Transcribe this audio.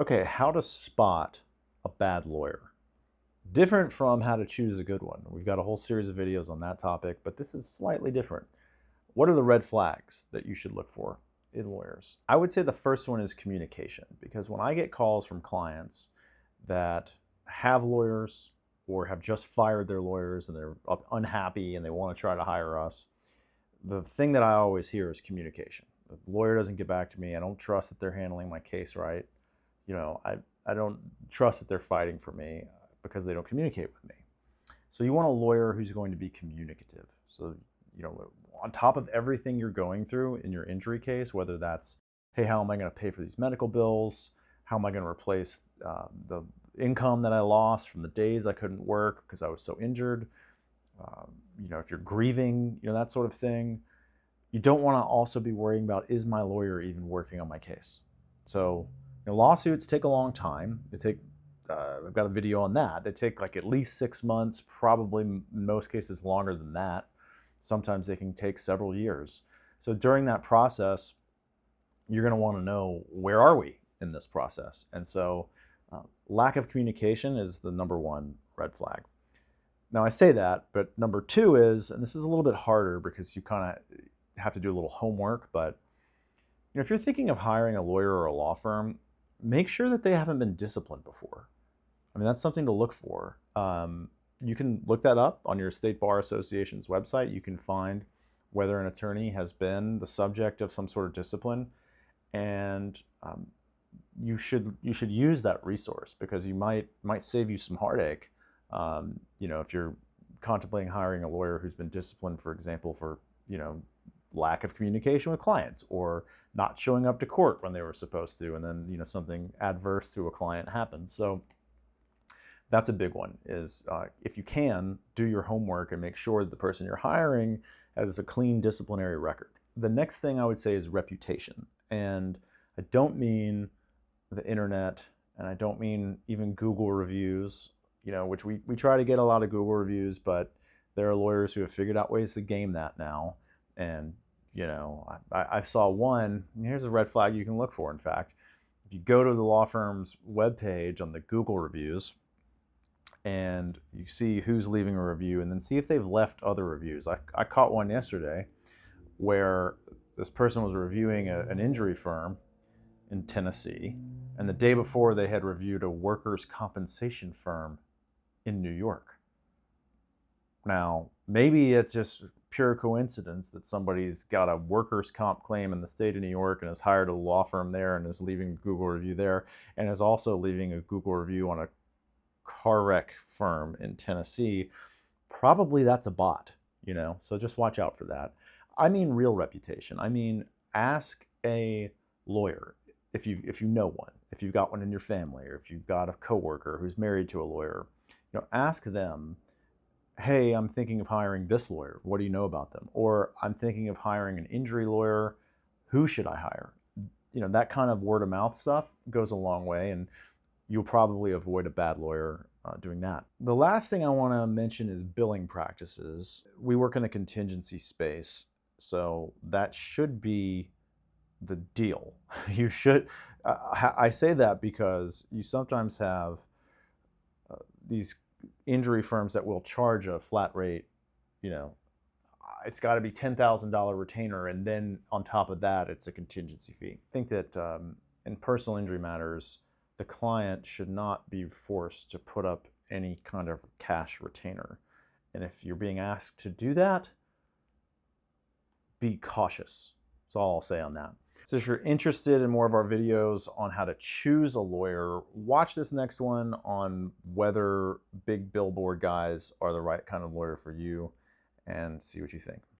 Okay, how to spot a bad lawyer. Different from how to choose a good one. We've got a whole series of videos on that topic, but this is slightly different. What are the red flags that you should look for in lawyers? I would say the first one is communication, because when I get calls from clients that have lawyers or have just fired their lawyers and they're unhappy and they want to try to hire us, the thing that I always hear is communication. The lawyer doesn't get back to me. I don't trust that they're handling my case right. I don't trust that they're fighting for me because they don't communicate with me. So you want a lawyer who's going to be communicative. So, on top of everything you're going through in your injury case, whether that's, hey, how am I going to pay for these medical bills? How am I going to replace the income that I lost from the days I couldn't work because I was so injured? If you're grieving, that sort of thing. You don't want to also be worrying about, is my lawyer even working on my case? So lawsuits take a long time. I've got a video on that. They take like at least 6 months, probably in most cases longer than that. Sometimes they can take several years. So during that process, you're going to want to know, where are we in this process? And so lack of communication is the number one red flag. Now I say that, but number two is, and this is a little bit harder because you kind of have to do a little homework, but if you're thinking of hiring a lawyer or a law firm, make sure that they haven't been disciplined before. I mean, that's something to look for. You can look that up on your State Bar Association's website. You can find whether an attorney has been the subject of some sort of discipline, and you should use that resource because you might save you some heartache. If you're contemplating hiring a lawyer who's been disciplined, for example, for lack of communication with clients or not showing up to court when they were supposed to, and then something adverse to a client happens. So that's a big one, is if you can, do your homework and make sure that the person you're hiring has a clean disciplinary record. The next thing I would say is reputation. And I don't mean the internet, and I don't mean even Google reviews, which we try to get a lot of Google reviews, but there are lawyers who have figured out ways to game that now. And I saw one, and here's a red flag you can look for. In fact, if you go to the law firm's webpage on the Google reviews and you see who's leaving a review, and then see if they've left other reviews. I caught one yesterday where this person was reviewing an injury firm in Tennessee, and the day before they had reviewed a workers' compensation firm in New York. Now, maybe it's just pure coincidence that somebody's got a workers' comp claim in the state of New York and has hired a law firm there and is leaving a Google review there, and is also leaving a Google review on a car wreck firm in Tennessee. Probably that's a bot, so just watch out for that. I mean real reputation. I mean, ask a lawyer if you know one, if you've got one in your family, or if you've got a coworker who's married to a lawyer. Ask them, hey, I'm thinking of hiring this lawyer. What do you know about them? Or I'm thinking of hiring an injury lawyer. Who should I hire? That kind of word of mouth stuff goes a long way, and you'll probably avoid a bad lawyer doing that. The last thing I want to mention is billing practices. We work in the contingency space, so that should be the deal. You should, I say that because you sometimes have these injury firms that will charge a flat rate. It's got to be $10,000 retainer, and then on top of that, it's a contingency fee. I think that in personal injury matters, the client should not be forced to put up any kind of cash retainer. And if you're being asked to do that, be cautious. That's all I'll say on that. So if you're interested in more of our videos on how to choose a lawyer, watch this next one on whether big billboard guys are the right kind of lawyer for you, and see what you think.